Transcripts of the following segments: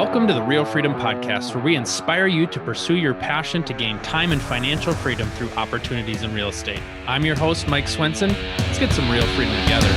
Welcome to the Real Freedom Podcast, where we inspire you to pursue your passion to gain time and financial freedom through opportunities in real estate. I'm your host, Mike Swenson. Let's get some real freedom together.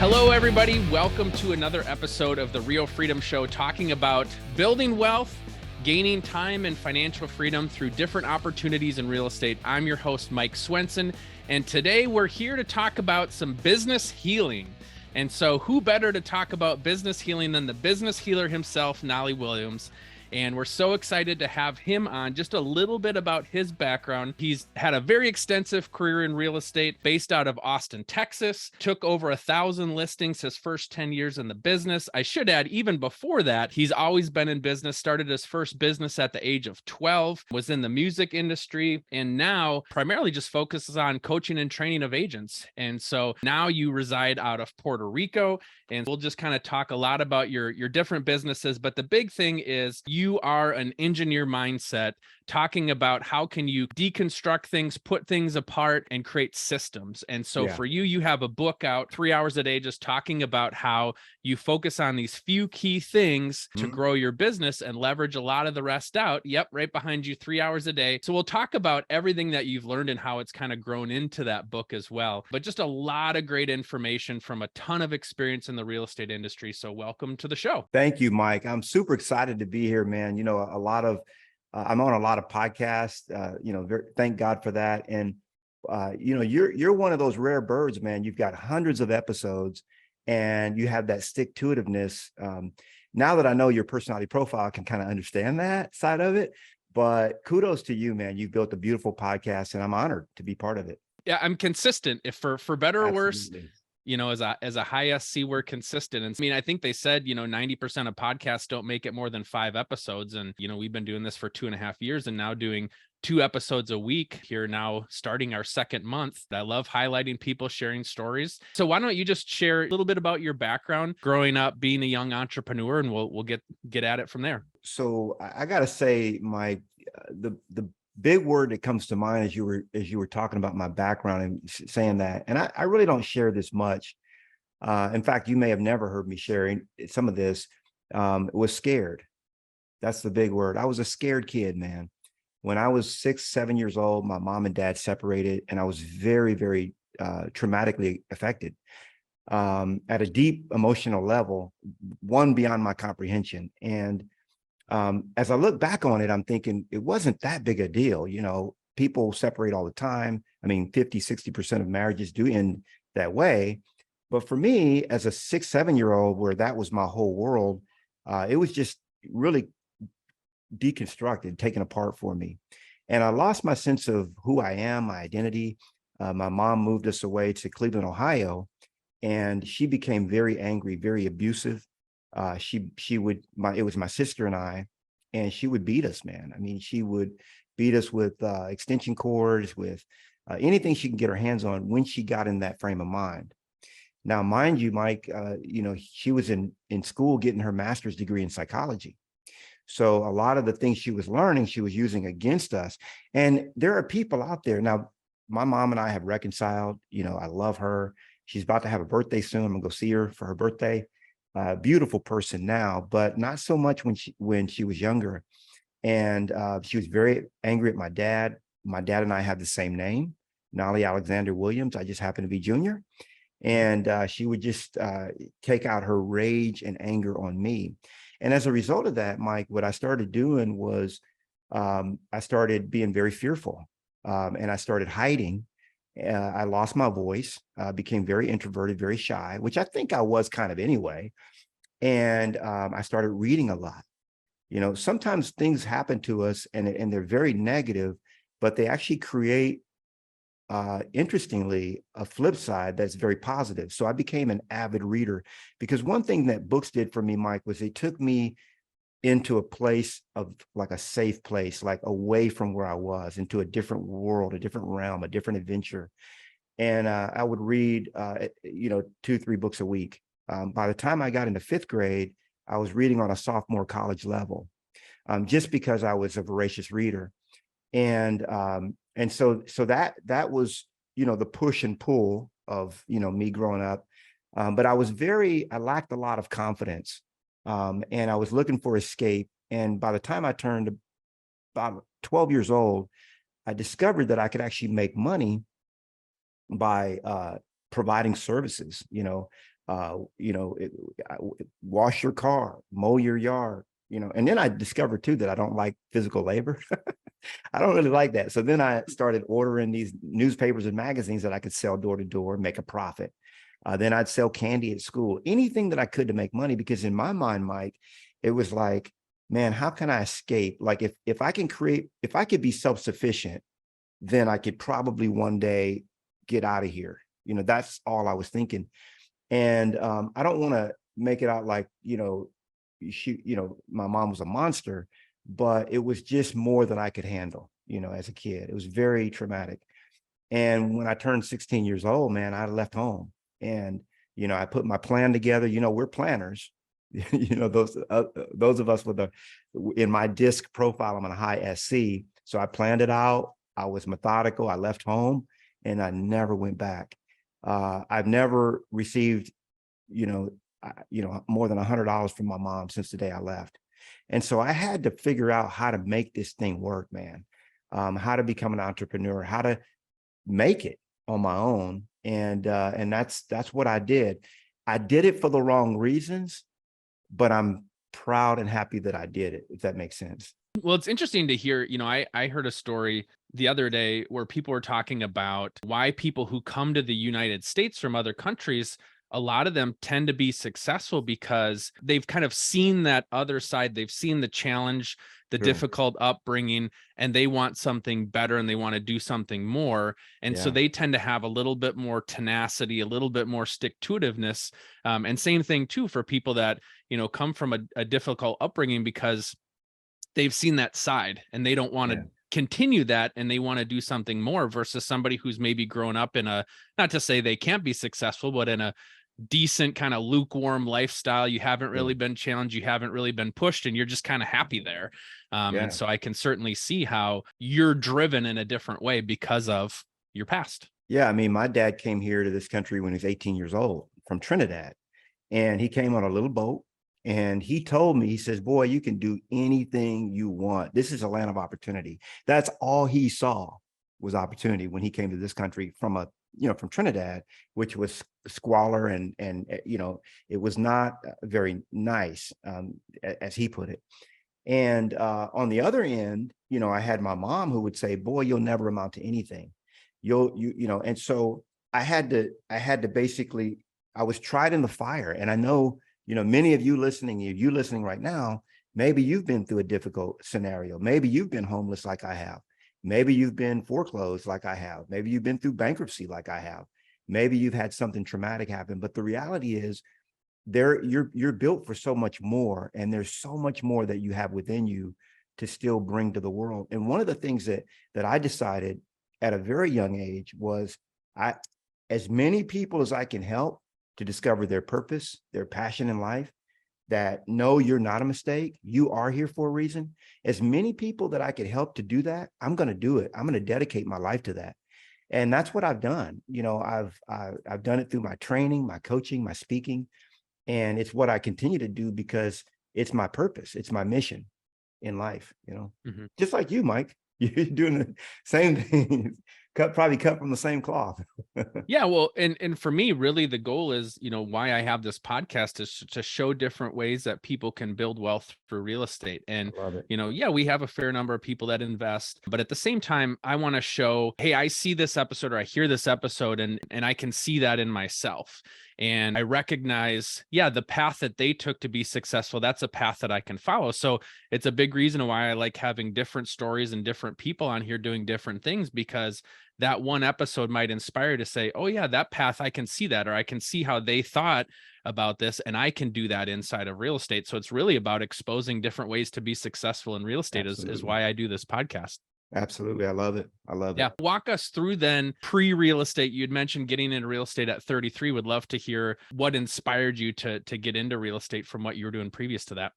Hello, everybody. Welcome to another episode of the Real Freedom Show, talking about building wealth, gaining time and financial freedom through different opportunities in real estate. I'm your host, Mike Swenson. And today we're here to talk about some business healing. And so who better to talk about business healing than the business healer himself, Knolly Williams. And we're so excited to have him on. Just a little bit about his background. He's had a very extensive career in real estate based out of Austin, Texas, took over 1,000 listings his first 10 years in the business. I should add, even before that, he's always been in business, started his first business at the age of 12, was in the music industry, and now primarily just focuses on coaching and training of agents. And so now you reside out of Puerto Rico, and we'll just kind of talk a lot about your different businesses. But the big thing is you are an engineer mindset, talking about how can you deconstruct things, put things apart, and create systems. And so for you have a book out 3 hours a day, just talking about how you focus on these few key things to grow your business and leverage a lot of the rest out. Yep, right behind you, 3 hours a day. So we'll talk about everything that you've learned and how it's kind of grown into that book as well. But just a lot of great information from a ton of experience in the real estate industry. So welcome to the show. Thank you, Mike. I'm super excited to be here, man. You know, I'm on a lot of podcasts, thank God for that. And, you're one of those rare birds, man. You've got hundreds of episodes and you have that stick-to-itiveness. Now that I know your personality profile, I can kind of understand that side of it, but kudos to you, man. You've built a beautiful podcast and I'm honored to be part of it. Yeah, I'm consistent. If for better or worse, Absolutely. as a high SC, we're consistent. And I mean, I think they said, 90% of podcasts don't make it more than 5 episodes. And, we've been doing this for 2.5 years and now doing 2 episodes a week here, now starting our 2nd month. I love highlighting people, sharing stories. So why don't you just share a little bit about your background growing up, being a young entrepreneur, and we'll get at it from there. So I got to say, Mike, the big word that comes to mind as you were talking about my background and saying that, and I really don't share this much. In fact, you may have never heard me sharing some of this. Was scared. That's the big word. I was a scared kid, man. When I was 6, 7 years old, my mom and dad separated, and I was very, very traumatically affected at a deep emotional level, one beyond my comprehension. And as I look back on it, I'm thinking it wasn't that big a deal. People separate all the time. I mean, 50, 60% of marriages do end that way. But for me, as a 6, 7-year-old, where that was my whole world, it was just really deconstructed, taken apart for me. And I lost my sense of who I am, my identity. My mom moved us away to Cleveland, Ohio, and she became very angry, very abusive. It was my sister and I, and she would beat us, man. I mean, she would beat us with extension cords, with anything she can get her hands on when she got in that frame of mind. Now, mind you, Mike, she was in school getting her master's degree in psychology. So a lot of the things she was learning, she was using against us. And there are people out there. Now, my mom and I have reconciled. I love her. She's about to have a birthday soon. I'm gonna go see her for her birthday. Beautiful person now, but not so much when she was younger. And she was very angry at my dad. My dad and I have the same name, Knolly Alexander Williams. I just happen to be junior. And she would just take out her rage and anger on me. And as a result of that, Mike, what I started doing was I started being very fearful, and I started hiding. I lost my voice, became very introverted, very shy, which I think I was kind of anyway. And I started reading a lot. Sometimes things happen to us and they're very negative, but they actually create, interestingly, a flip side that's very positive. So I became an avid reader, because one thing that books did for me, Mike, was they took me into a place of like a safe place, like away from where I was, into a different world, a different realm, a different adventure. And I would read, 2, 3 books a week. By the time I got into 5th grade, I was reading on a sophomore college level, just because I was a voracious reader. And so that was, the push and pull of, me growing up. But I lacked a lot of confidence. And I was looking for escape. And by the time I turned about 12 years old, I discovered that I could actually make money by providing services, wash your car, mow your yard, and then I discovered too that I don't like physical labor. I don't really like that. So then I started ordering these newspapers and magazines that I could sell door to door, make a profit. Then I'd sell candy at school, anything that I could to make money, because in my mind, Mike, it was like, man, how can I escape? Like if I could be self-sufficient, then I could probably one day get out of here. That's all I was thinking. And I don't want to make it out like, my mom was a monster, but it was just more than I could handle, as a kid. It was very traumatic. And when I turned 16 years old, man, I left home and, I put my plan together. We're planners. Those of us in my DISC profile, I'm on a high SC. So I planned it out. I was methodical. I left home and I never went back. I've never received, more than $100 from my mom since the day I left. And so I had to figure out how to make this thing work, man. How to become an entrepreneur, how to make it on my own. And that's what I did. I did it for the wrong reasons, but I'm proud and happy that I did it, if that makes sense. Well, it's interesting to hear, I heard a story the other day where people were talking about why people who come to the United States from other countries, a lot of them tend to be successful because they've kind of seen that other side. They've seen the challenge, the Sure. difficult upbringing, and they want something better and they want to do something more. And so Yeah. they tend to have a little bit more tenacity, a little bit more stick-to-itiveness. And same thing too for people that, come from a difficult upbringing because they've seen that side and they don't want to continue that and they want to do something more versus somebody who's maybe grown up in not to say they can't be successful, but in a decent kind of lukewarm lifestyle. You haven't really been challenged. You haven't really been pushed and you're just kind of happy there. And so I can certainly see how you're driven in a different way because of your past. Yeah. I mean, my dad came here to this country when he was 18 years old from Trinidad, and he came on a little boat. And he told me, he says, boy, you can do anything you want. This is a land of opportunity. That's all he saw was opportunity when he came to this country from from Trinidad, which was squalor and it was not very nice, as he put it. And on the other end, I had my mom who would say, boy, you'll never amount to anything. And so I had to basically, I was tried in the fire. And I know, many of you listening right now, maybe you've been through a difficult scenario. Maybe you've been homeless like I have. Maybe you've been foreclosed like I have. Maybe you've been through bankruptcy like I have. Maybe you've had something traumatic happen. But the reality is you're built for so much more. And there's so much more that you have within you to still bring to the world. And one of the things that I decided at a very young age was as many people as I can help to discover their purpose, their passion in life, that no, you're not a mistake. You are here for a reason. As many people that I could help to do that, I'm going to do it. I'm going to dedicate my life to that. And that's what I've done. I've done it through my training, my coaching, my speaking. And it's what I continue to do because it's my purpose. It's my mission in life, just like you, Mike. You're doing the same thing, probably cut from the same cloth. Yeah, well, and for me, really, the goal is, why I have this podcast is to show different ways that people can build wealth through real estate. And, I love it. yeah, we have a fair number of people that invest, but at the same time, I want to show, hey, I see this episode or I hear this episode and I can see that in myself. And I recognize, the path that they took to be successful, that's a path that I can follow. So it's a big reason why I like having different stories and different people on here doing different things, because that one episode might inspire you to say, oh yeah, that path, I can see that, or I can see how they thought about this and I can do that inside of real estate. So it's really about exposing different ways to be successful in real estate is why I do this podcast. Absolutely. I love it. Yeah. Walk us through then pre-real estate. You'd mentioned getting into real estate at 33. Would love to hear what inspired you to get into real estate from what you were doing previous to that.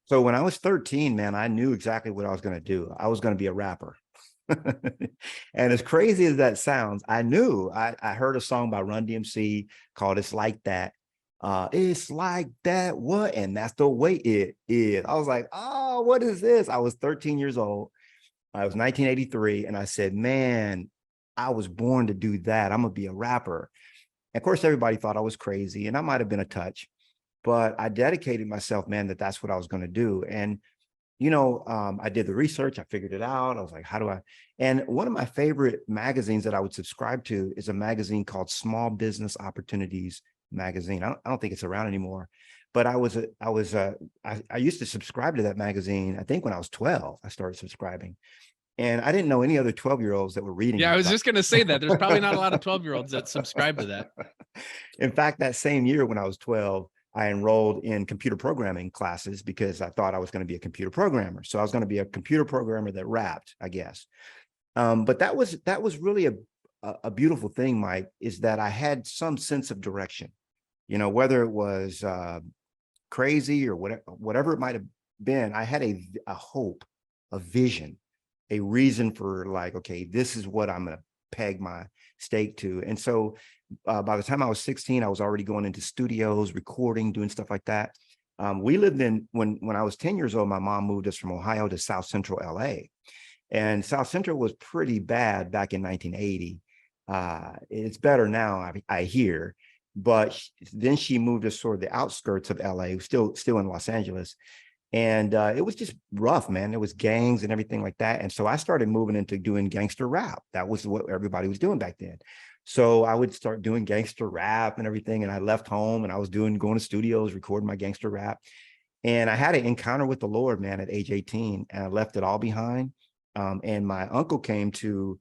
So when I was 13, man, I knew exactly what I was going to do. I was going to be a rapper. And as crazy as that sounds, I heard a song by Run DMC called It's Like That. It's like that, what? And that's the way it is. I was like, oh, what is this? I was 13 years old. I was 1983. And I said, man, I was born to do that. I'm going to be a rapper. And of course, everybody thought I was crazy, and I might have been a touch, but I dedicated myself, man, that's what I was going to do. And I did the research. I figured it out. I was like, how do I? And one of my favorite magazines that I would subscribe to is a magazine called Small Business Opportunities Magazine. I don't think it's around anymore, but I used to subscribe to that magazine. I think when I was 12, I started subscribing, and I didn't know any other 12-year-olds that were reading. Yeah, it. I was just going to say that there's probably not a lot of 12-year-olds that subscribe to that. In fact, that same year when I was 12, I enrolled in computer programming classes because I thought I was going to be a computer programmer. So I was going to be a computer programmer that rapped, I guess. But that was really a beautiful thing, Mike, is that I had some sense of direction, whether it was crazy or whatever it might have been. I had a hope, a vision, a reason for like, okay, this is what I'm going to peg my stake to. And so by the time I was 16, I was already going into studios, recording, doing stuff like that. We lived when I was 10 years old, my mom moved us from Ohio to South Central LA. And South Central was pretty bad back in 1980. It's better now, I hear. But then she moved us sort of the outskirts of LA, still in Los Angeles. And it was just rough, man. There was gangs and everything like that. And so I started moving into doing gangster rap. That was what everybody was doing back then. So I would start doing gangster rap and everything. And I left home and I was going to studios, recording my gangster rap. And I had an encounter with the Lord, man, at age 18, and I left it all behind. And my uncle came to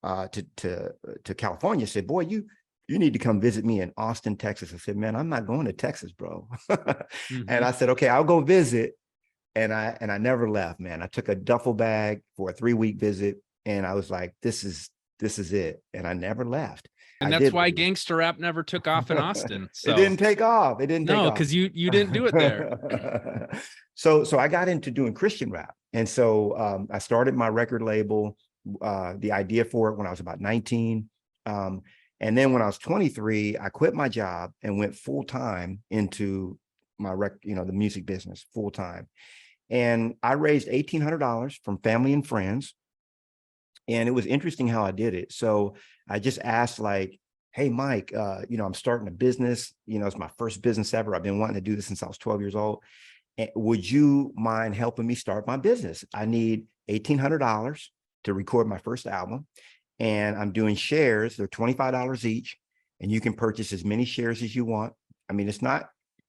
California, said, boy, you need to come visit me in Austin, Texas. I said, man, I'm not going to Texas, bro. Mm-hmm. And I said, okay, I'll go visit. And I never left, man. I took a duffel bag for a 3-week visit, and I was like, this is it. And I never left. And that's why gangster rap never took off in Austin. So it didn't take off. No, because you didn't do it there. So I got into doing Christian rap. And so I started my record label, the idea for it when I was about 19. And then when I was 23, I quit my job and went full time into my the music business full time. And I raised $1,800 from family and friends. And it was interesting how I did it. So I just asked, like, hey, Mike, I'm starting a business. It's my first business ever. I've been wanting to do this since I was 12 years old. And would you mind helping me start my business? I need $1,800 to record my first album. And I'm doing shares. They're $25 each. And you can purchase as many shares as you want. I mean,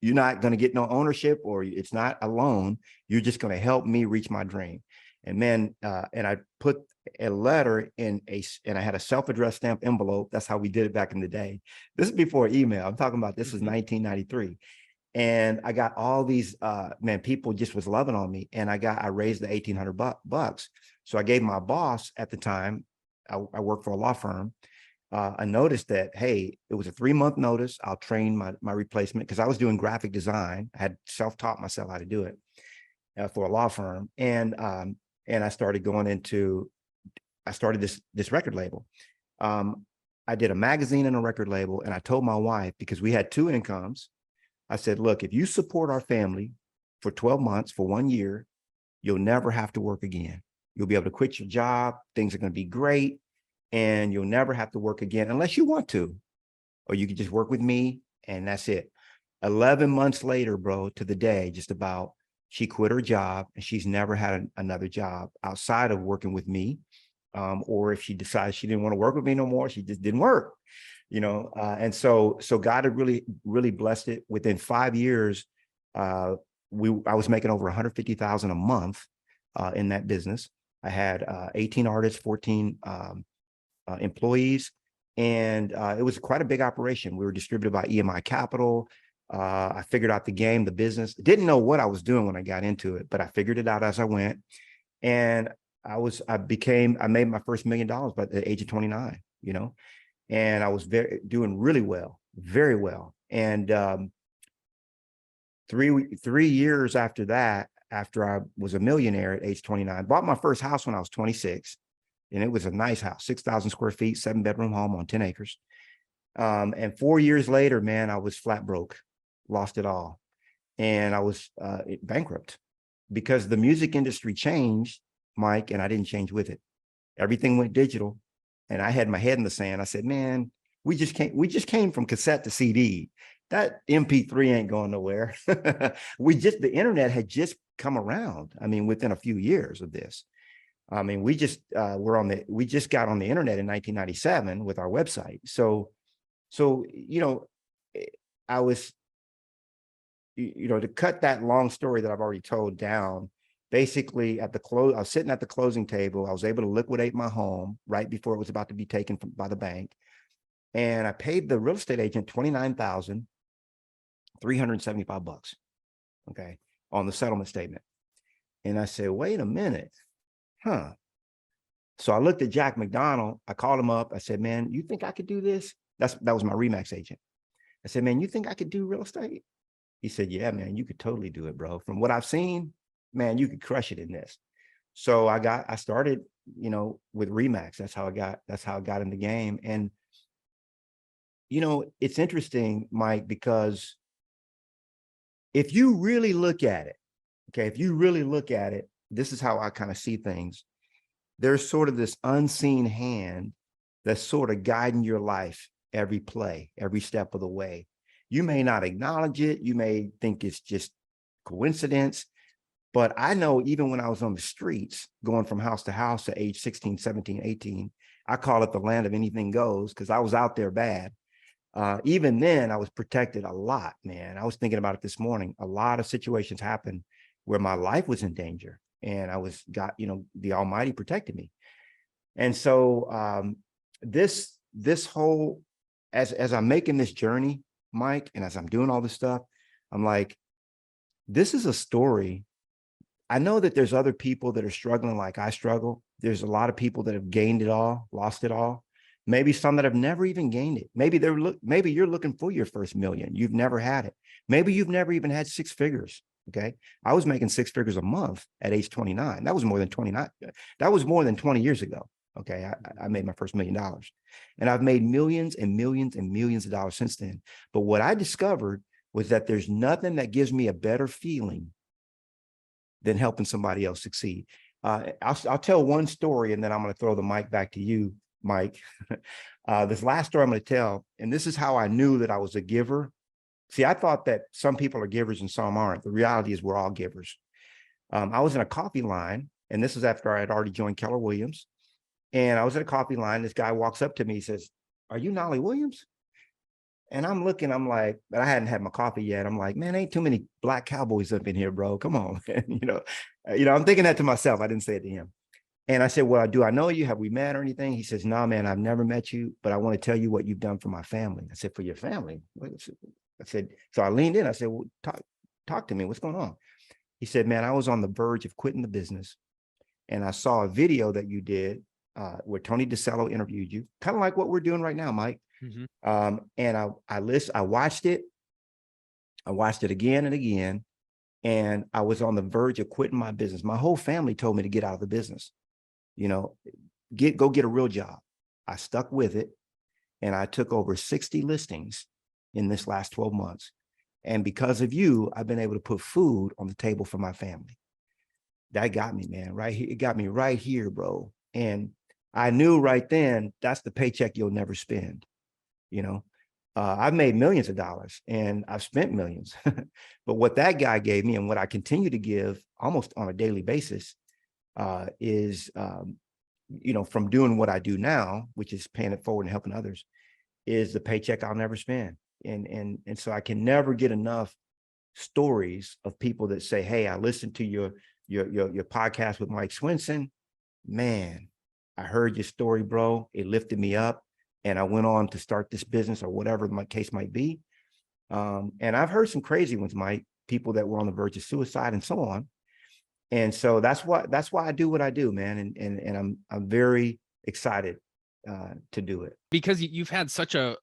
you're not going to get no ownership, or it's not a loan. You're just going to help me reach my dream. And man, and I put a letter and I had a self-addressed stamp envelope. That's how we did it back in the day. This is before email. I'm talking about this was 1993. And I got all these, people just was loving on me. And I raised the $1,800 So I gave my boss at the time, I worked for a law firm. I noticed that, hey, it was a 3-month notice. I'll train my replacement, because I was doing graphic design. I had self-taught myself how to do it for a law firm. And I started this record label. I did a magazine and a record label. And I told my wife, because we had 2 incomes, I said, look, if you support our family for 12 months, for 1 year, you'll never have to work again. You'll be able to quit your job. Things are going to be great. And you'll never have to work again unless you want to, or you can just work with me, and that's it. 11 months later, bro, to the day, just about, she quit her job, and she's never had another job outside of working with me. Or if she decides she didn't want to work with me no more, she just didn't work, and so God had really, really blessed it. Within 5 years, I was making over $150,000 a month in that business. I had 18 artists, 14 employees, and it was quite a big operation. We were distributed by EMI Capital. I figured out the game, the business. Didn't know what I was doing when I got into it, but I figured it out as I went. And I made my first $1 million by the age of 29, and I was doing really well, very well. And 3 years after that, after I was a millionaire at age 29, bought my first house when I was 26. And it was a nice house, 6,000 square feet, 7-bedroom home on 10 acres. And 4 years later, man, I was flat broke, lost it all. And I was bankrupt because the music industry changed, Mike, and I didn't change with it. Everything went digital. And I had my head in the sand. I said, man, we just came from cassette to CD. That MP3 ain't going nowhere. The internet had just come around. I mean, within a few years of this. I mean, we just got on the internet in 1997 with our website. So, I was, to cut that long story that I've already told down, basically I was sitting at the closing table. I was able to liquidate my home right before it was about to be taken by the bank. And I paid the real estate agent $29,375, okay, on the settlement statement. And I said, wait a minute, huh? So I looked at Jack McDonald. I called him up. I said, man, you think I could do this? That was my Remax agent. I said, man, you think I could do real estate? He said, yeah, man, you could totally do it, bro. From what I've seen, man, you could crush it in this. So I started, with Remax. That's how I got in the game. And, it's interesting, Mike, because if you really look at it, this is how I kind of see things. There's sort of this unseen hand that's sort of guiding your life, every play, every step of the way. You may not acknowledge it. You may think it's just coincidence. But I know even when I was on the streets, going from house to house at age 16, 17, 18, I call it the land of anything goes because I was out there bad. Even then, I was protected a lot, man. I was thinking about it this morning. A lot of situations happened where my life was in danger, and the Almighty protected me. And so this whole, as I'm making this journey, Mike, and as I'm doing all this stuff, I'm like, this is a story. I know that there's other people that are struggling like I struggle. There's a lot of people that have gained it all, lost it all. Maybe some that have never even gained it. Maybe you're looking for your first million. You've never had it. Maybe you've never even had six figures. Okay. I was making six figures a month at age 29. That was more than 29. That was more than 20 years ago. Okay. I made my first $1 million, and I've made millions and millions and millions of dollars since then. But what I discovered was that there's nothing that gives me a better feeling than helping somebody else succeed. I'll tell one story, and then I'm going to throw the mic back to you, Mike. This last story I'm going to tell, and this is how I knew that I was a giver. See, I thought that some people are givers and some aren't. The reality is we're all givers. I was in a coffee line, and this was after I had already joined Keller Williams. And I was at a coffee line. This guy walks up to me. He says, "Are you Knolly Williams?" And I'm looking, I'm like, but I hadn't had my coffee yet. I'm like, man, ain't too many black cowboys up in here, bro. Come on. I'm thinking that to myself. I didn't say it to him. And I said, well, do I know you? Have we met or anything? He says, no, man, I've never met you, but I want to tell you what you've done for my family. I said, for your family? I said, so I leaned in. I said, well, talk to me. What's going on? He said, man, I was on the verge of quitting the business, and I saw a video that you did where Tony DeCello interviewed you, kind of like what we're doing right now, Mike. Mm-hmm. And I watched it. I watched it again and again. And I was on the verge of quitting my business. My whole family told me to get out of the business, go get a real job. I stuck with it. And I took over 60 listings in this last 12 months. And because of you, I've been able to put food on the table for my family. That got me, man, right here. It got me right here, bro. And I knew right then, that's the paycheck you'll never spend. I've made millions of dollars and I've spent millions, but what that guy gave me and what I continue to give almost on a daily basis is, from doing what I do now, which is paying it forward and helping others, is the paycheck I'll never spend. And so I can never get enough stories of people that say, hey, I listened to your podcast with Mike Swenson. Man, I heard your story, bro. It lifted me up. And I went on to start this business or whatever my case might be. And I've heard some crazy ones, Mike, people that were on the verge of suicide and so on. And so that's why I do what I do, man. And I'm very excited to do it. Because you've had such a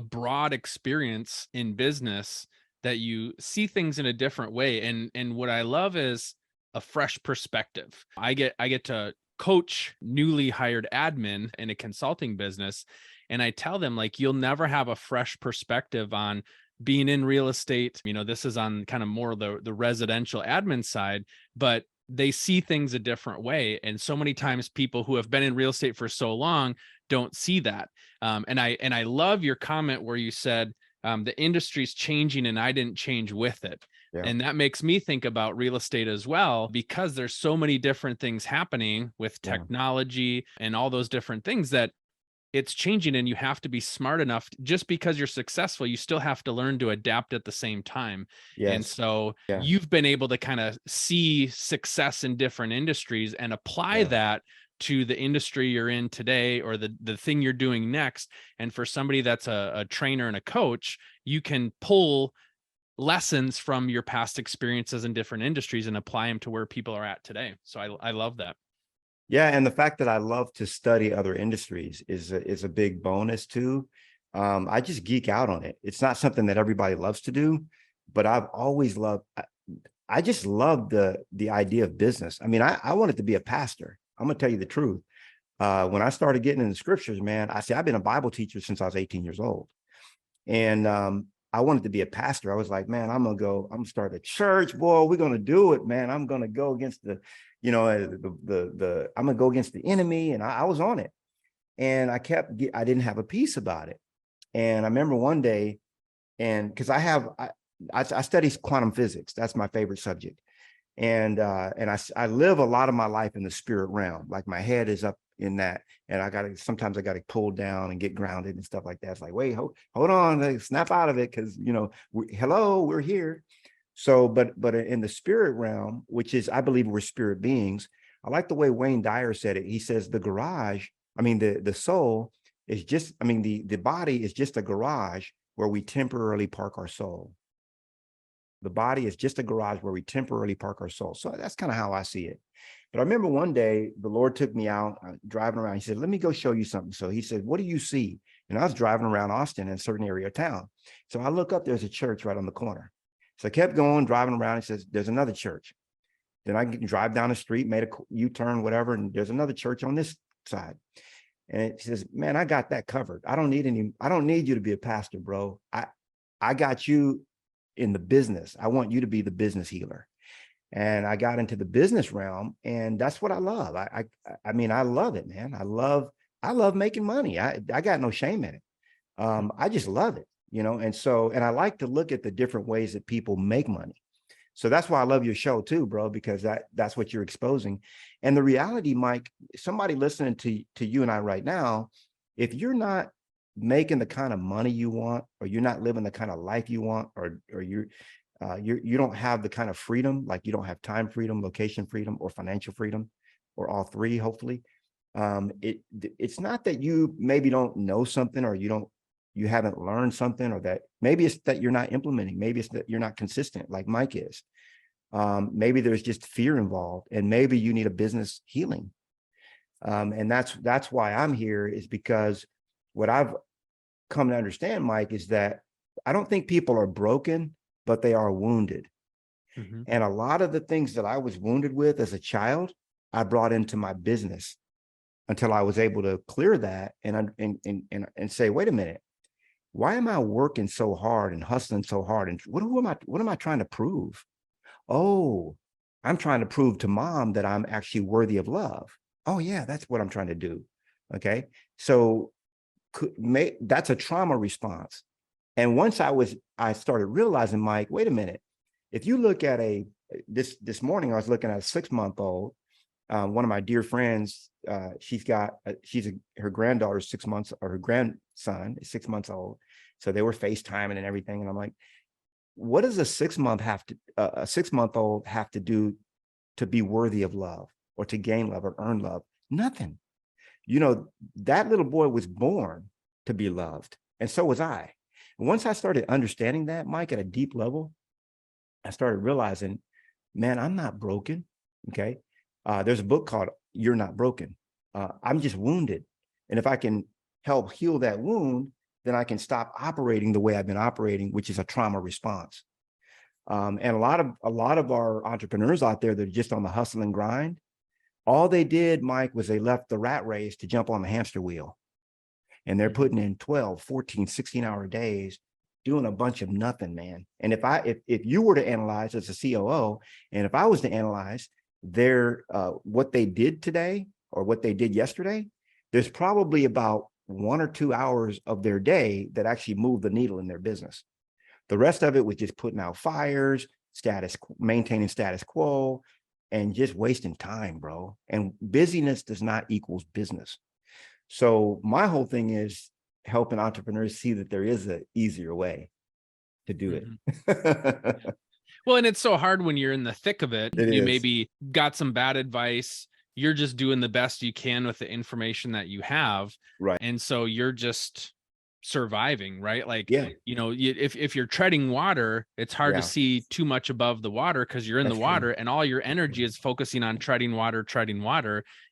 broad experience in business that you see things in a different way. And what I love is a fresh perspective. I get to coach newly hired admin in a consulting business. And I tell them, like, you'll never have a fresh perspective on being in real estate. This is on kind of more the residential admin side, but they see things a different way. And so many times people who have been in real estate for so long don't see that. And I love your comment where you said, the industry's changing and I didn't change with it. Yeah. And that makes me think about real estate as well, because there's so many different things happening with technology and all those different things that it's changing, and you have to be smart enough. Just because you're successful, you still have to learn to adapt at the same time. And so you've been able to kind of see success in different industries and apply that to the industry you're in today, or the thing you're doing next. And for somebody that's a trainer and a coach, you can pull lessons from your past experiences in different industries and apply them to where people are at today. So I love that. Yeah, and the fact that I love to study other industries is a big bonus too. I just geek out on it. It's not something that everybody loves to do, but I've always loved. I just love the idea of business. I mean, I wanted to be a pastor. I'm gonna tell you the truth. When I started getting in the scriptures, man, I've been a Bible teacher since I was 18 years old, and I wanted to be a pastor. I was like, man, I'm gonna start a church, boy. We're gonna do it, man. I'm gonna go against I'm gonna go against the enemy. And I was on it, and I didn't have a peace about it. And I remember one day, and because I study quantum physics, that's my favorite subject. And I live a lot of my life in the spirit realm. Like my head is up in that, and sometimes I gotta pull down and get grounded and stuff like that. It's like, wait, hold on, like, snap out of it, because we're here. So, but in the spirit realm, which is, I believe we're spirit beings. I like the way Wayne Dyer said it. He says the soul is just, the body is just a garage where we temporarily park our soul. The body is just a garage where we temporarily park our soul. So that's kind of how I see it. But I remember one day the Lord took me out driving around. He said, let me go show you something. So he said, what do you see? And I was driving around Austin in a certain area of town. So I look up, there's a church right on the corner. So I kept going, driving around. He says, there's another church. Then I drive down the street, made a U-turn, whatever, and there's another church on this side. And it says, man, I got that covered. I don't need you to be a pastor, bro. I got you in the business. I want you to be the business healer. And I got into the business realm, and that's what I love. I love it, man. I love making money. I got no shame in it. I just love it, and I like to look at the different ways that people make money. So that's why I love your show too, bro, because that's what you're exposing. And the reality, Mike, somebody listening to you and I right now, if you're not making the kind of money you want, or you're not living the kind of life you want, or you don't have the kind of freedom, like you don't have time freedom, location freedom, or financial freedom, or all three, hopefully. It's not that you maybe don't know something, or you haven't learned something, or that maybe it's that you're not implementing. Maybe it's that you're not consistent like Mike is. Maybe there's just fear involved, and maybe you need a business healing. And that's why I'm here, is because what I've come to understand, Mike, is that I don't think people are broken, but they are wounded. Mm-hmm. And a lot of the things that I was wounded with as a child, I brought into my business until I was able to clear that and say, wait a minute, why am I working so hard and hustling so hard? And what am I trying to prove? Oh, I'm trying to prove to mom that I'm actually worthy of love. Oh yeah, that's what I'm trying to do. Okay. So that's a trauma response. And once I started realizing, Mike, wait a minute, if you look at this morning, I was looking at a 6-month-old, one of my dear friends, her granddaughter's 6 months, or her grandson is 6 months old. So they were FaceTiming and everything. And I'm like, what does a 6-month-old have to do to be worthy of love, or to gain love, or earn love? Nothing. That little boy was born to be loved. And so was I. And once I started understanding that, Mike, at a deep level, I started realizing, man, I'm not broken. Okay. There's a book called You're Not Broken. I'm just wounded. And if I can help heal that wound, then I can stop operating the way I've been operating, which is a trauma response. And a lot of our entrepreneurs out there, they're just on the hustle and grind. All they did, Mike, was they left the rat race to jump on the hamster wheel. And they're putting in 12, 14, 16-hour days doing a bunch of nothing, man. And if you were to analyze as a COO, and if I was to analyze their what they did today or what they did yesterday, there's probably about 1 or 2 hours of their day that actually moved the needle in their business. The rest of it was just putting out fires, maintaining status quo, and just wasting time, bro. And busyness does not equals business. So my whole thing is helping entrepreneurs see that there is an easier way to do it. Well, and it's so hard when you're in the thick of it. It You is. maybe got some bad advice. You're just doing the best you can with the information that you have. Right. And so you're just surviving, right? Like, Yeah. if you're treading water, it's hard to see too much above the water because you're in the water and all your energy is focusing on treading water,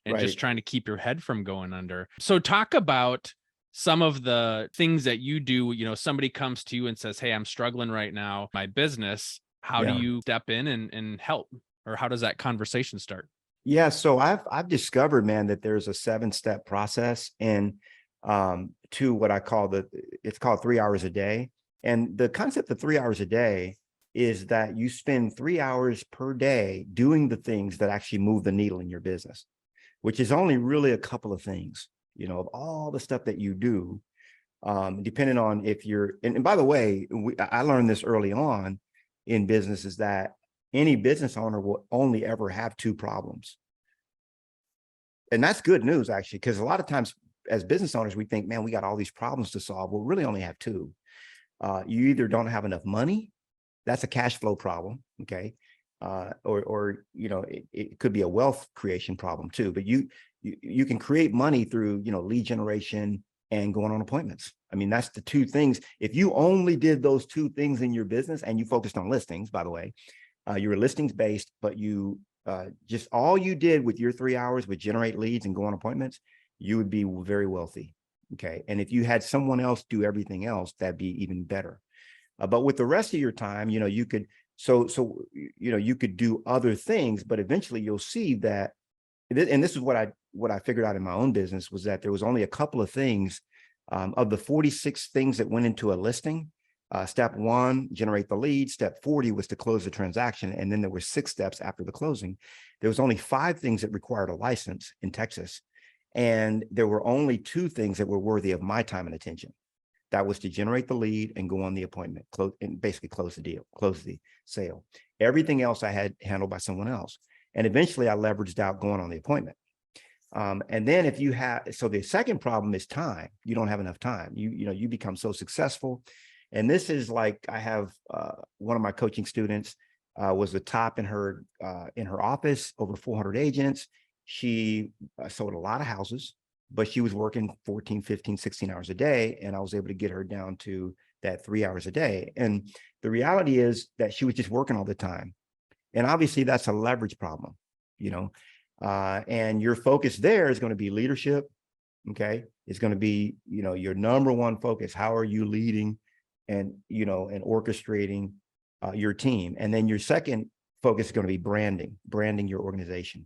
and just trying to keep your head from going under. So talk about some of the things that you do. Somebody comes to you and says, hey, I'm struggling right now, my business. How do you step in and help? Or how does that conversation start? Yeah. So I've discovered, man, that there's a 7-step process and to what I call it's called 3 hours a day. And the concept of 3 hours a day is that you spend 3 hours per day doing the things that actually move the needle in your business, which is only really a couple of things, of all the stuff that you do, depending on if you're, and by the way, I learned this early on in business, is that any business owner will only ever have 2 problems. And that's good news, actually, because a lot of times as business owners, we think, man, we got all these problems to solve. We'll really only have 2. You either don't have enough money. That's a cash flow problem. Okay. Or it could be a wealth creation problem too, but you can create money through, lead generation and going on appointments. I mean, that's the 2 things. If you only did those 2 things in your business and you focused on listings, by the way, you were listings based, but you just all you did with your 3 hours would generate leads and go on appointments, you would be very wealthy. Okay. And if you had someone else do everything else, that'd be even better. But with the rest of your time, you could, you could do other things, but eventually you'll see that, and this is what I figured out in my own business, was that there was only a couple of things of the 46 things that went into a listing. Step 1, generate the lead. Step 40 was to close the transaction. And then there were 6 steps after the closing. There was only 5 things that required a license in Texas. And there were only 2 things that were worthy of my time and attention. That was to generate the lead and go on the appointment, and basically close the deal, close the sale. Everything else I had handled by someone else. And eventually I leveraged out going on the appointment. And then if you have, so the second problem is time. You don't have enough time. You become so successful. And this is like, I have one of my coaching students was the top in her office, over 400 agents. She sold a lot of houses, but she was working 14, 15, 16 hours a day. And I was able to get her down to that 3 hours a day. And the reality is that she was just working all the time. And obviously that's a leverage problem, and your focus there is going to be leadership. Okay. It's going to be, your number one focus. How are you leading and orchestrating your team? And then your second focus is going to be branding your organization.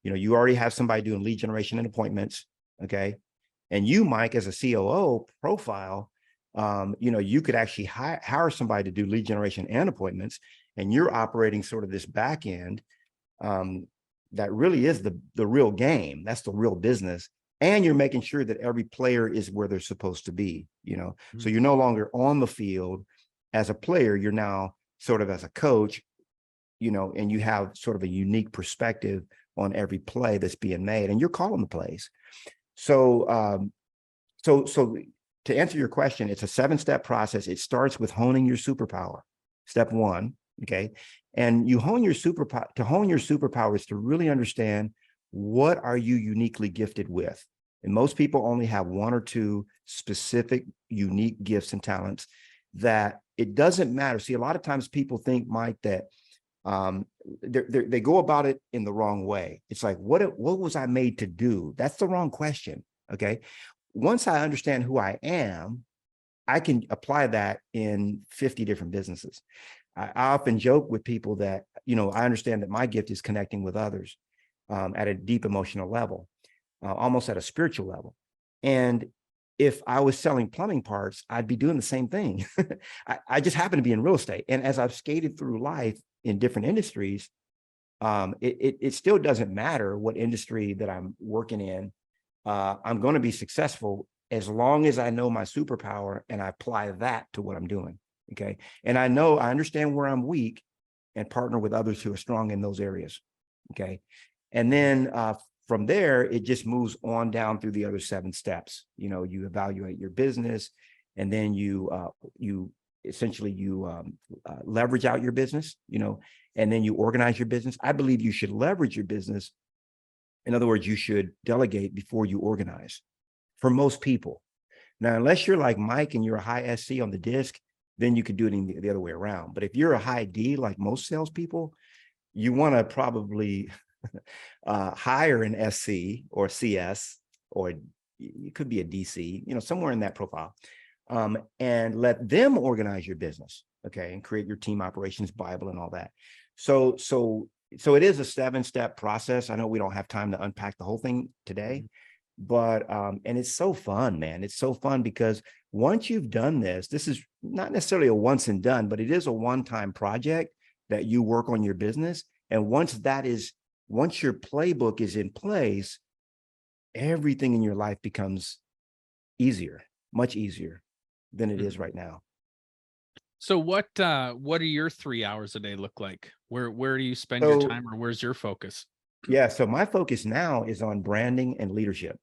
You already have somebody doing lead generation and appointments. Okay. And you, Mike, as a COO profile, you could actually hire somebody to do lead generation and appointments. And you're operating sort of this back end that really is the real game. That's the real business. And you're making sure that every player is where they're supposed to be, So you're no longer on the field as a player. You're now sort of as a coach, and you have sort of a unique perspective on every play that's being made, and you're calling the plays. So, so to answer your question, it's a 7-step process. It starts with honing your superpower. Step 1. Okay. And you hone your superpower is to really understand, what are you uniquely gifted with? And most people only have 1 or 2 specific, unique gifts and talents that it doesn't matter. See, a lot of times people think, Mike, that they go about it in the wrong way. It's like, what was I made to do? That's the wrong question. Okay. Once I understand who I am, I can apply that in 50 different businesses. I often joke with people that, I understand that my gift is connecting with others. at a deep emotional level, almost at a spiritual level. And if I was selling plumbing parts, I'd be doing the same thing. I just happen to be in real estate. And as I've skated through life in different industries, it still doesn't matter what industry that I'm working in. I'm going to be successful as long as I know my superpower and I apply that to what I'm doing. Okay. And I understand where I'm weak and partner with others who are strong in those areas. Okay. And then from there, it just moves on down through the other 7 steps. You evaluate your business, and then you leverage out your business, and then you organize your business. I believe you should leverage your business. In other words, you should delegate before you organize for most people. Now, unless you're like Mike and you're a high SC on the disc, then you could do it the other way around. But if you're a high D, like most salespeople, you want to probably hire an SC or CS, or it could be a DC, somewhere in that profile, and let them organize your business, okay, and create your team operations Bible and all that. So it is a 7-step process. I know we don't have time to unpack the whole thing today, but and it's so fun, man. It's so fun because once you've done this is not necessarily a once and done, but it is a one-time project that you work on your business. And once your playbook is in place, everything in your life becomes easier, much easier than it is right now. So what are your 3 hours a day look like? Where do you spend your time, or where's your focus? Yeah. So my focus now is on branding and leadership.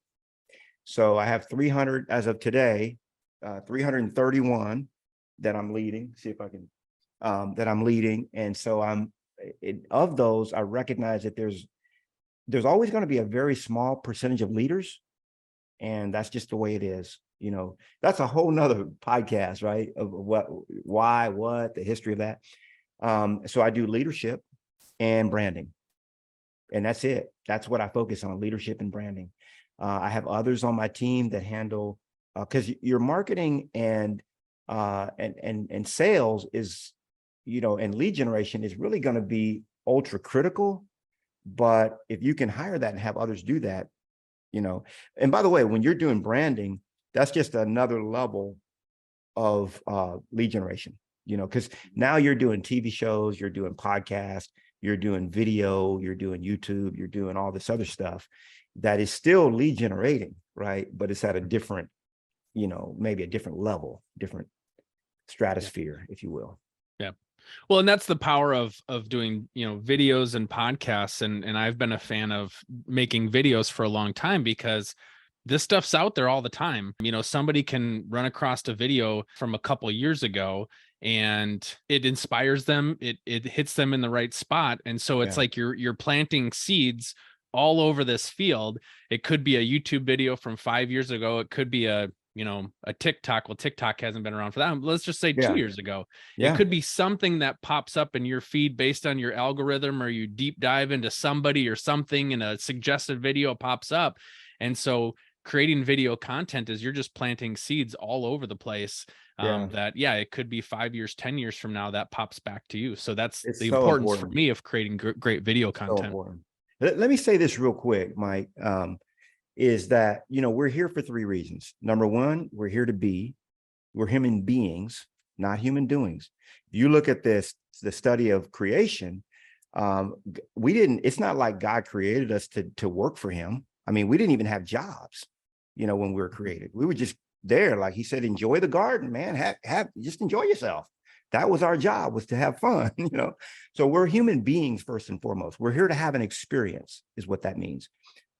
So I have 300 as of today, 331 that I'm leading. See if I can, that I'm leading. And so of those, I recognize that there's always going to be a very small percentage of leaders. And that's just the way it is. That's a whole nother podcast, right? Of what, the history of that. So I do leadership and branding, and that's it. That's what I focus on: leadership and branding. I have others on my team that handle, because your marketing and sales is, and lead generation is really going to be ultra critical. But if you can hire that and have others do that, and by the way, when you're doing branding, that's just another level of lead generation, because now you're doing TV shows, you're doing podcasts, you're doing video, you're doing YouTube, you're doing all this other stuff that is still lead generating, right? But it's at a different, maybe a different level, different stratosphere, if you will. Yeah. Well, and that's the power of doing, videos and podcasts. And I've been a fan of making videos for a long time because this stuff's out there all the time. Somebody can run across a video from a couple of years ago and it inspires them. It hits them in the right spot. And so it's like you're planting seeds all over this field. It could be a YouTube video from 5 years ago. It could be a TikTok. Well, TikTok hasn't been around for that. Let's just say 2 years ago. It could be something that pops up in your feed based on your algorithm, or you deep dive into somebody or something and a suggested video pops up. And so creating video content is you're just planting seeds all over the place. It could be 5 years, 10 years from now that pops back to you. So that's the importance for me of creating great video content. Let me say this real quick, Mike. Is that, we're here for 3 reasons. Number one, we're here to be. We're human beings, not human doings. If you look at the study of creation, it's not like God created us to work for him. I mean, we didn't even have jobs, when we were created. We were just there. Like he said, enjoy the garden, man. Just enjoy yourself. That was our job, was to have fun, So we're human beings first and foremost. We're here to have an experience, is what that means.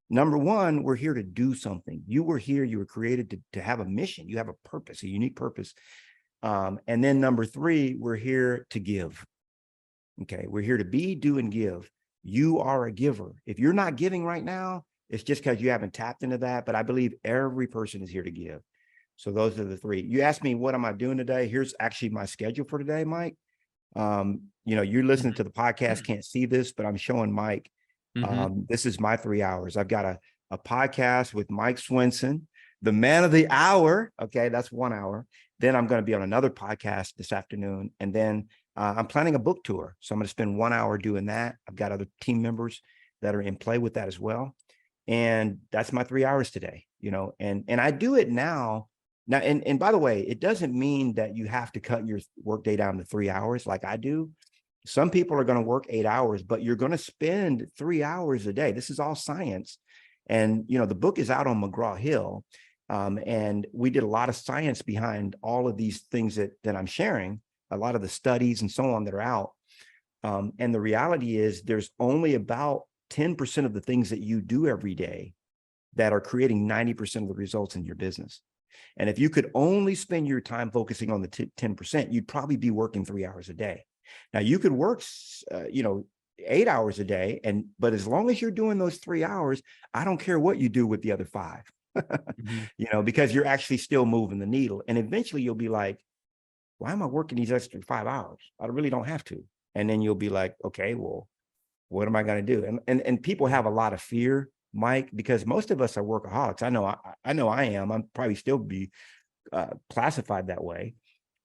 Number one, we're here to do something. You were here, you were created to have a mission. You have a purpose, a unique purpose. And then number 3, we're here to give. Okay, we're here to be, do, and give. You are a giver. If you're not giving right now, it's just because you haven't tapped into that. But I believe every person is here to give. So those are the 3. You asked me, what am I doing today? Here's actually my schedule for today, Mike. You're listening to the podcast, can't see this, but I'm showing Mike. This is my 3 hours. I've got a podcast with Mike Swenson, the man of the hour. Okay, that's 1 hour. Then I'm going to be on another podcast this afternoon. And then I'm planning a book tour. So I'm going to spend 1 hour doing that. I've got other team members that are in play with that as well. And that's my 3 hours today, and I do it now. And by the way, it doesn't mean that you have to cut your workday down to 3 hours like I do. Some people are going to work 8 hours, but you're going to spend 3 hours a day. This is all science. And, the book is out on McGraw-Hill. And we did a lot of science behind all of these things that I'm sharing, a lot of the studies and so on that are out. And the reality is there's only about 10% of the things that you do every day that are creating 90% of the results in your business. And if you could only spend your time focusing on the 10%, you'd probably be working 3 hours a day. Now you could work, 8 hours a day, but as long as you're doing those 3 hours, I don't care what you do with the other 5, because you're actually still moving the needle. And eventually you'll be like, why am I working these extra 5 hours? I really don't have to. And then you'll be like, okay, well, what am I going to do? And people have a lot of fear, Mike, because most of us are workaholics. I know I am. I'm probably still be classified that way,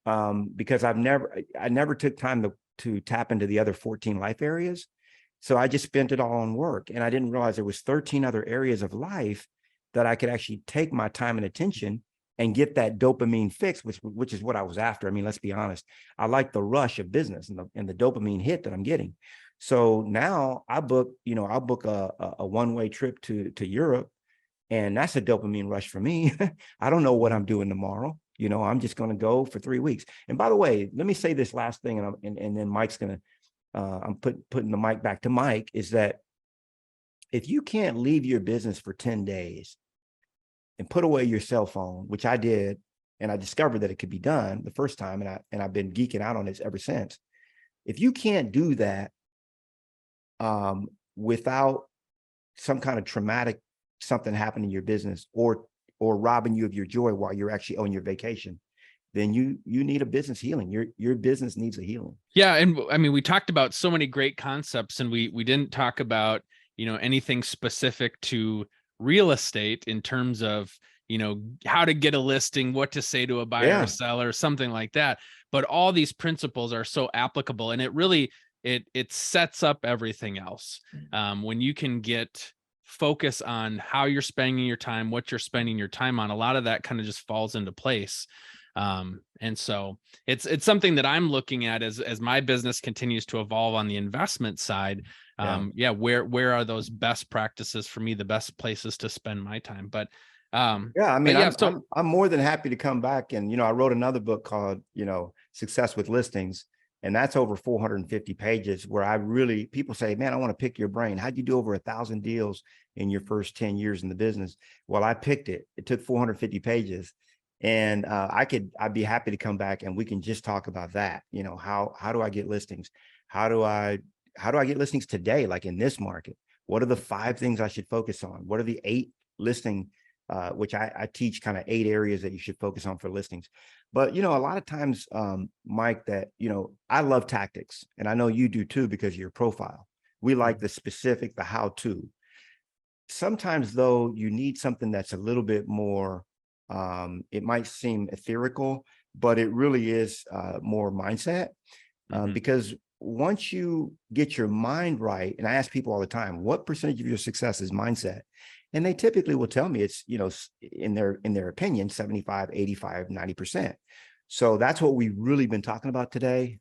because I never took time to tap into the other 14 life areas. So I just spent it all on work, and I didn't realize there was 13 other areas of life that I could actually take my time and attention and get that dopamine fix, which is what I was after. I mean, let's be honest. I like the rush of business and the dopamine hit that I'm getting. So now I'll book a one-way trip to Europe, and that's a dopamine rush for me. I don't know what I'm doing tomorrow. I'm just going to go for 3 weeks. And by the way, let me say this last thing, and then Mike's going to, I'm putting the mic back to Mike, is that if you can't leave your business for 10 days and put away your cell phone, which I did, and I discovered that it could be done the first time, and I've been geeking out on this ever since. If you can't do that without some kind of traumatic something happening in your business or robbing you of your joy while you're actually on your vacation, then you need a business healing. Your business needs a healing. Yeah. And I mean, we talked about so many great concepts, and we didn't talk about, anything specific to real estate in terms of, how to get a listing, what to say to a buyer or seller, something like that. But all these principles are so applicable, and it really, it sets up everything else. When you can get focus on how you're spending your time, what you're spending your time on, a lot of that kind of just falls into place. And so it's something that I'm looking at as my business continues to evolve on the investment side. Where are those best practices for me, the best places to spend my time? But I'm more than happy to come back. And, I wrote another book called, Success with Listings. And that's over 450 pages where people say, man, I want to pick your brain. How'd you do over 1,000 deals in your first 10 years in the business? Well, I picked it. It took 450 pages. And I'd be happy to come back and we can just talk about that. How do I get listings? How do I get listings today? Like in this market, what are the 5 things I should focus on? What are the 8 listing, which I teach kind of 8 areas that you should focus on for listings. But, a lot of times, Mike, that, I love tactics, and I know you do too, because of your profile. We like the specific, the how to. Sometimes though, you need something that's a little bit more, it might seem ethereal, but it really is more mindset. Because once you get your mind right, and I ask people all the time, what percentage of your success is mindset? And they typically will tell me it's, in their opinion, 75, 85, 90%. So that's what we've really been talking about today.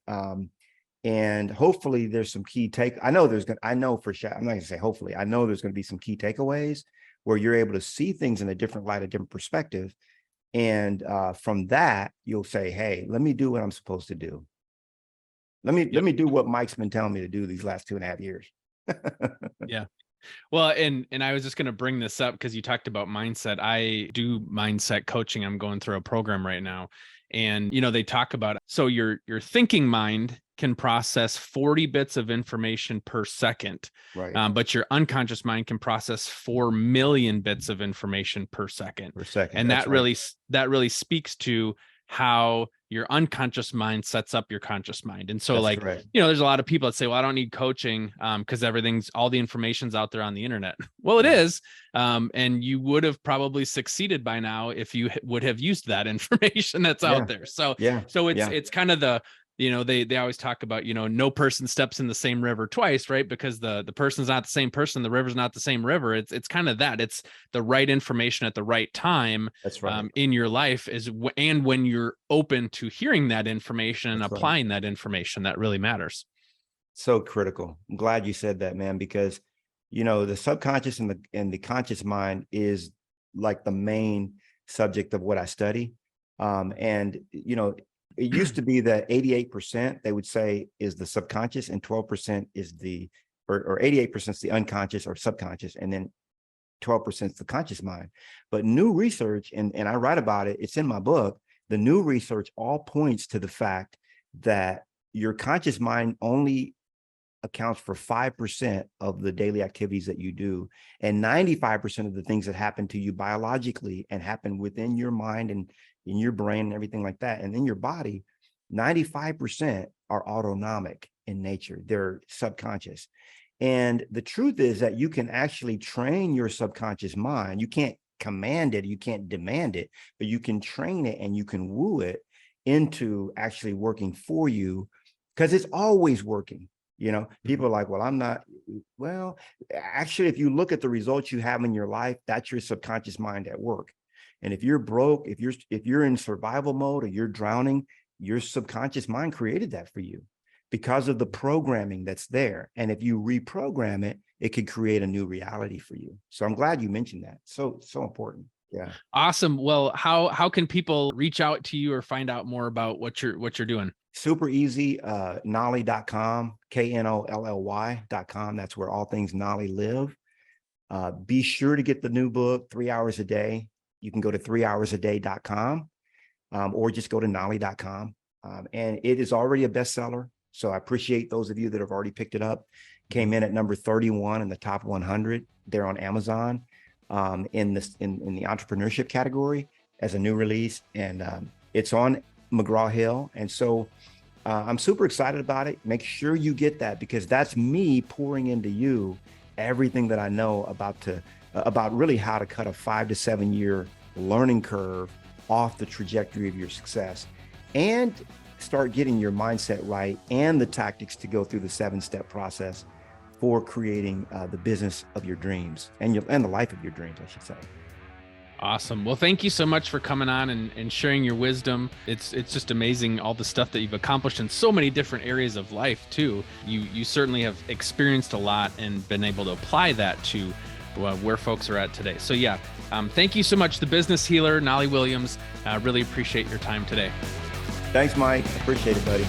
And hopefully there's some key I know for sure, I'm not gonna say hopefully, I know there's gonna be some key takeaways where you're able to see things in a different light, a different perspective. And from that, you'll say, hey, let me do what I'm supposed to do. Let me do what Mike's been telling me to do these last 2.5 years. Yeah. Well, and I was just going to bring this up because you talked about mindset. I do mindset coaching. I'm going through a program right now, and they talk about, so your thinking mind can process 40 bits of information per second, right? But your unconscious mind can process 4 million bits of information per second. And that really speaks to how your unconscious mind sets up your conscious mind. And so there's a lot of people that say, well, I don't need coaching because all the information's out there on the internet. Well, it is. And you would have probably succeeded by now if you would have used that information that's out there. So it's kind of the They always talk about, no person steps in the same river twice, right? Because the person's not the same person, the river's not the same river. It's kind of that. It's the right information at the right time. That's right. In your life and when you're open to hearing that information and That's right. applying that information, that really matters. So critical. I'm glad you said that, man, because the subconscious and the conscious mind is like the main subject of what I study. It used to be that 88% they would say is the subconscious and 12% is or 88% is the unconscious or subconscious, and then 12% is the conscious mind. But new research, and I write about it, it's in my book, the new research all points to the fact that your conscious mind only accounts for 5% of the daily activities that you do, and 95% of the things that happen to you biologically and happen within your mind and in your brain and everything like that. And in your body, 95% are autonomic in nature. They're subconscious. And the truth is that you can actually train your subconscious mind. You can't command it, you can't demand it, but you can train it and you can woo it into actually working for you, because it's always working. People are like, well, actually, if you look at the results you have in your life, that's your subconscious mind at work. And if you're broke, if you're in survival mode or you're drowning, your subconscious mind created that for you because of the programming that's there. And if you reprogram it, it could create a new reality for you. So I'm glad you mentioned that. So important. Yeah. Awesome. Well, how can people reach out to you or find out more about what you're doing? Super easy. Knolly.com, KNOLLY.com. That's where all things Knolly live. Be sure to get the new book, 3 Hours a Day. You can go to 3hoursaday.com or just go to Knolly.com. And it is already a bestseller. So I appreciate those of you that have already picked it up. Came in at number 31 in the top 100 there on Amazon in the entrepreneurship category as a new release. And it's on McGraw-Hill. And so I'm super excited about it. Make sure you get that, because that's me pouring into you everything that I know about really how to cut a 5 to 7 year learning curve off the trajectory of your success, and start getting your mindset right and the tactics to go through the 7-step process for creating the business of your dreams and the life of your dreams, I should say. Awesome. Well, thank you so much for coming on and sharing your wisdom. It's just amazing all the stuff that you've accomplished in so many different areas of life too. You certainly have experienced a lot and been able to apply that to where folks are at today. So yeah, thank you so much, the business healer, Knolly Williams. Really appreciate your time today. Thanks, Mike. Appreciate it, buddy.